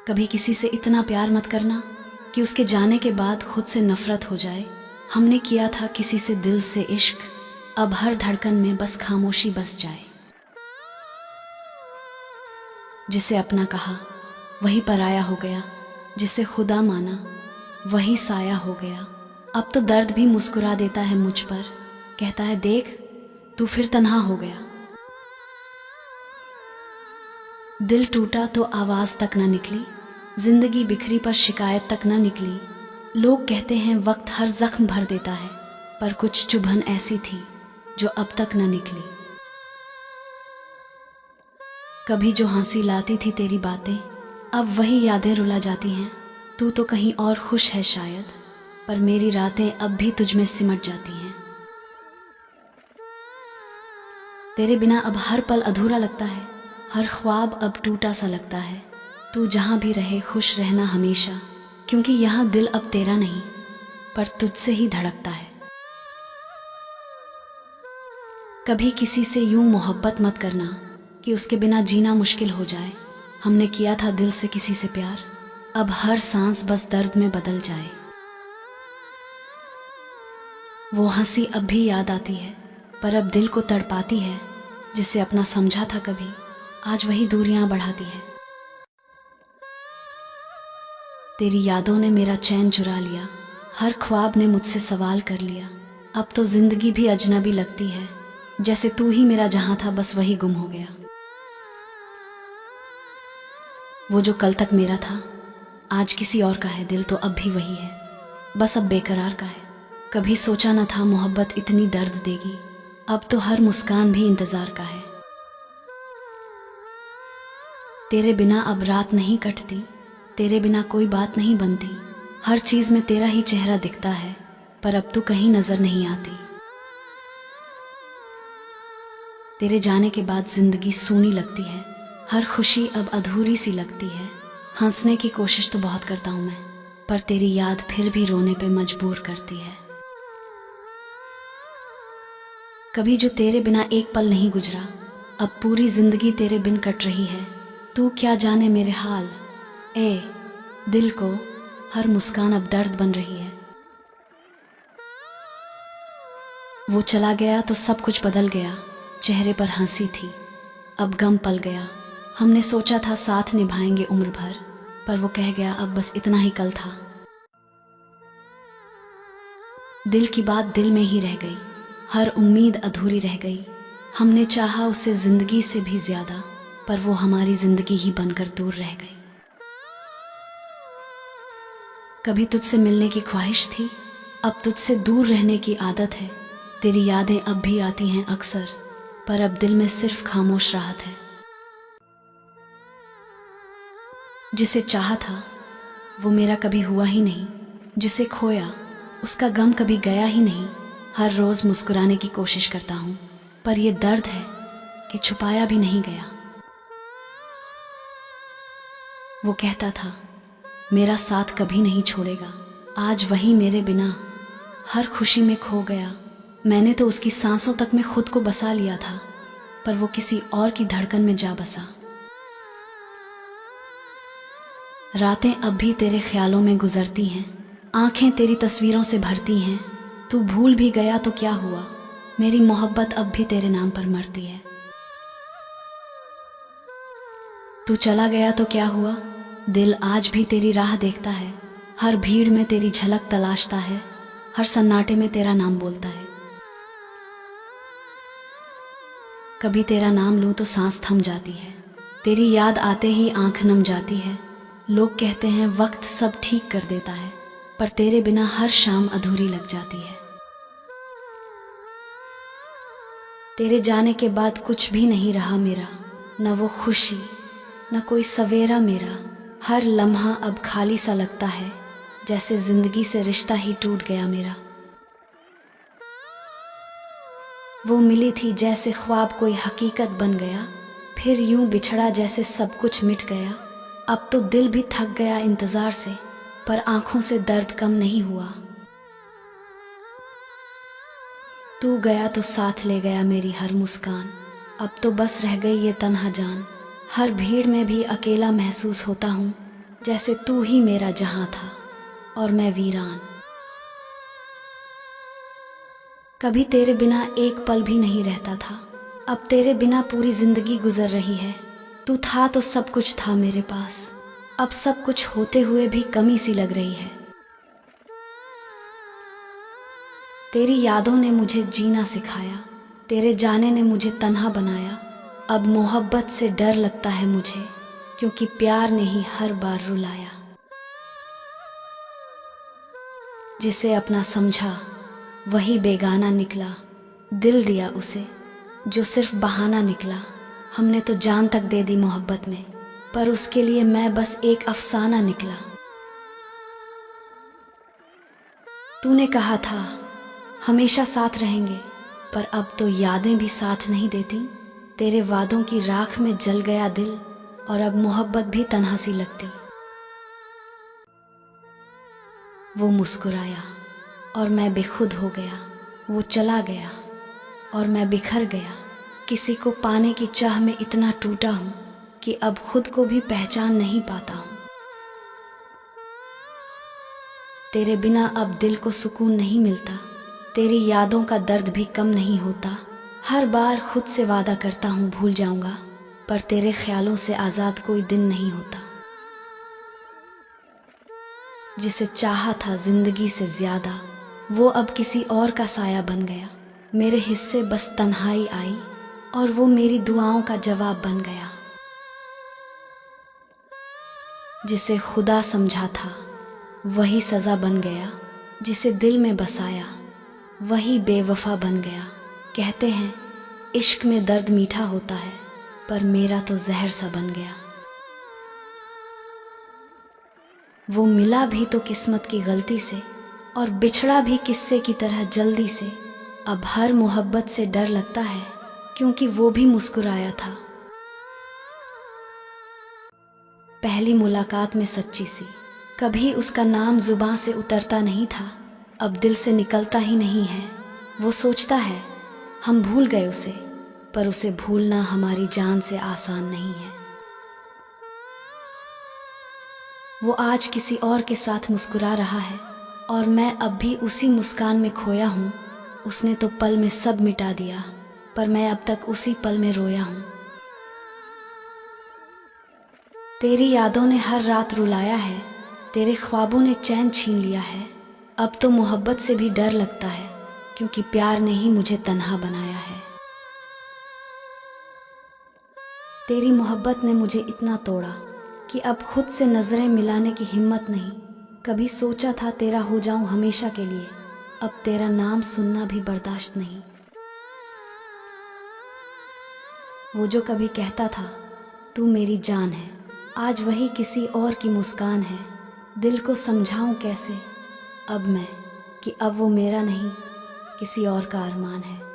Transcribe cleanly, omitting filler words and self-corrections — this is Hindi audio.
कभी किसी से इतना प्यार मत करना कि उसके जाने के बाद खुद से नफरत हो जाए। हमने किया था किसी से दिल से इश्क, अब हर धड़कन में बस खामोशी बस जाए। जिसे अपना कहा वही पराया हो गया, जिसे खुदा माना वही साया हो गया। अब तो दर्द भी मुस्कुरा देता है मुझ पर, कहता है देख तू फिर तन्हा हो गया। दिल टूटा तो आवाज तक न निकली, जिंदगी बिखरी पर शिकायत तक न निकली। लोग कहते हैं वक्त हर जख्म भर देता है, पर कुछ चुभन ऐसी थी जो अब तक न निकली। कभी जो हंसी लाती थी तेरी बातें, अब वही यादें रुला जाती हैं। तू तो कहीं और खुश है शायद, पर मेरी रातें अब भी तुझ में सिमट जाती हैं। तेरे बिना अब हर पल अधूरा लगता है, हर ख्वाब अब टूटा सा लगता है। तू जहाँ भी रहे खुश रहना हमेशा, क्योंकि यहाँ दिल अब तेरा नहीं पर तुझसे ही धड़कता है। कभी किसी से यूं मोहब्बत मत करना कि उसके बिना जीना मुश्किल हो जाए। हमने किया था दिल से किसी से प्यार, अब हर सांस बस दर्द में बदल जाए। वो हंसी अब भी याद आती है, पर अब दिल को तड़पाती है। जिसे अपना समझा था कभी, आज वही दूरियां बढ़ाती है। तेरी यादों ने मेरा चैन चुरा लिया, हर ख्वाब ने मुझसे सवाल कर लिया। अब तो जिंदगी भी अजनबी लगती है, जैसे तू ही मेरा जहां था बस वही गुम हो गया। वो जो कल तक मेरा था आज किसी और का है, दिल तो अब भी वही है, बस अब बेकरार का है। कभी सोचा न था मोहब्बत इतनी दर्द देगी, अब तो हर मुस्कान भी इंतजार का है। तेरे बिना अब रात नहीं कटती, तेरे बिना कोई बात नहीं बनती। हर चीज में तेरा ही चेहरा दिखता है, पर अब तू कहीं नजर नहीं आती। तेरे जाने के बाद जिंदगी सूनी लगती है, हर खुशी अब अधूरी सी लगती है। हंसने की कोशिश तो बहुत करता हूं मैं, पर तेरी याद फिर भी रोने पे मजबूर करती है। कभी जो तेरे बिना एक पल नहीं गुजरा, अब पूरी जिंदगी तेरे बिन कट रही है। तू क्या जाने मेरे हाल, ए दिल को हर मुस्कान अब दर्द बन रही है। वो चला गया तो सब कुछ बदल गया, चेहरे पर हंसी थी अब गम पल गया। हमने सोचा था साथ निभाएंगे उम्र भर, पर वो कह गया अब बस इतना ही कल था। दिल की बात दिल में ही रह गई, हर उम्मीद अधूरी रह गई। हमने चाहा उससे जिंदगी से भी ज्यादा, पर वो हमारी जिंदगी ही बनकर दूर रह गई। कभी तुझसे मिलने की ख्वाहिश थी, अब तुझसे दूर रहने की आदत है। तेरी यादें अब भी आती हैं अक्सर, पर अब दिल में सिर्फ खामोश राहत है। जिसे चाहा था वो मेरा कभी हुआ ही नहीं, जिसे खोया उसका गम कभी गया ही नहीं। हर रोज मुस्कुराने की कोशिश करता हूं, पर यह दर्द है कि छुपाया भी नहीं गया। वो कहता था मेरा साथ कभी नहीं छोड़ेगा, आज वही मेरे बिना हर खुशी में खो गया। मैंने तो उसकी सांसों तक में खुद को बसा लिया था, पर वो किसी और की धड़कन में जा बसा। रातें अब भी तेरे ख्यालों में गुजरती हैं, आंखें तेरी तस्वीरों से भरती हैं। तू भूल भी गया तो क्या हुआ, मेरी मोहब्बत अब भी तेरे नाम पर मरती है। तू चला गया तो क्या हुआ, दिल आज भी तेरी राह देखता है। हर भीड़ में तेरी झलक तलाशता है, हर सन्नाटे में तेरा नाम बोलता है। कभी तेरा नाम लूं तो सांस थम जाती है, तेरी याद आते ही आंख नम जाती है। लोग कहते हैं वक्त सब ठीक कर देता है, पर तेरे बिना हर शाम अधूरी लग जाती है। तेरे जाने के बाद कुछ भी नहीं रहा मेरा, न वो खुशी न कोई सवेरा मेरा। हर लम्हा अब खाली सा लगता है, जैसे जिंदगी से रिश्ता ही टूट गया मेरा। वो मिली थी जैसे ख्वाब कोई हकीकत बन गया, फिर यूं बिछड़ा जैसे सब कुछ मिट गया। अब तो दिल भी थक गया इंतजार से, पर आंखों से दर्द कम नहीं हुआ। तू गया तो साथ ले गया मेरी हर मुस्कान, अब तो बस रह गई ये तन्हा जान। हर भीड़ में भी अकेला महसूस होता हूँ, जैसे तू ही मेरा जहां था और मैं वीरान। कभी तेरे बिना एक पल भी नहीं रहता था, अब तेरे बिना पूरी जिंदगी गुजर रही है। तू था तो सब कुछ था मेरे पास, अब सब कुछ होते हुए भी कमी सी लग रही है। तेरी यादों ने मुझे जीना सिखाया, तेरे जाने ने मुझे तन्हा बनाया। अब मोहब्बत से डर लगता है मुझे, क्योंकि प्यार ने ही हर बार रुलाया। जिसे अपना समझा वही बेगाना निकला, दिल दिया उसे जो सिर्फ बहाना निकला। हमने तो जान तक दे दी मोहब्बत में, पर उसके लिए मैं बस एक अफसाना निकला। तूने कहा था हमेशा साथ रहेंगे, पर अब तो यादें भी साथ नहीं देती। तेरे वादों की राख में जल गया दिल, और अब मोहब्बत भी तन्हा सी लगती। वो मुस्कुराया और मैं बेखुद हो गया, वो चला गया और मैं बिखर गया। किसी को पाने की चाह में इतना टूटा हूँ कि अब खुद को भी पहचान नहीं पाता हूँ। तेरे बिना अब दिल को सुकून नहीं मिलता, तेरी यादों का दर्द भी कम नहीं होता। हर बार खुद से वादा करता हूँ भूल जाऊंगा, पर तेरे ख्यालों से आज़ाद कोई दिन नहीं होता। जिसे चाहा था जिंदगी से ज्यादा, वो अब किसी और का साया बन गया। मेरे हिस्से बस तन्हाई आई, और वो मेरी दुआओं का जवाब बन गया। जिसे खुदा समझा था वही सज़ा बन गया, जिसे दिल में बसाया वही बेवफा बन गया। कहते हैं इश्क में दर्द मीठा होता है, पर मेरा तो जहर सा बन गया। वो मिला भी तो किस्मत की गलती से, और बिछड़ा भी किस्से की तरह जल्दी से। अब हर मोहब्बत से डर लगता है, क्योंकि वो भी मुस्कुराया था। पहली मुलाकात में सच्ची सी, कभी उसका नाम जुबां से उतरता नहीं था, अब दिल से निकलता ही नहीं है। वो सोचता है हम भूल गए उसे, पर उसे भूलना हमारी जान से आसान नहीं है। वो आज किसी और के साथ मुस्कुरा रहा है, और मैं अब भी उसी मुस्कान में खोया हूँ। उसने तो पल में सब मिटा दिया, पर मैं अब तक उसी पल में रोया हूँ। तेरी यादों ने हर रात रुलाया है, तेरे ख्वाबों ने चैन छीन लिया है। अब तो मोहब्बत से भी डर लगता है, क्योंकि प्यार ने ही मुझे तन्हा बनाया है। तेरी मोहब्बत ने मुझे इतना तोड़ा कि अब खुद से नजरें मिलाने की हिम्मत नहीं। कभी सोचा था तेरा हो जाऊं हमेशा के लिए, अब तेरा नाम सुनना भी बर्दाश्त नहीं। वो जो कभी कहता था तू मेरी जान है, आज वही किसी और की मुस्कान है। दिल को समझाऊं कैसे अब मैं कि अब वो मेरा नहीं किसी और का अरमान है।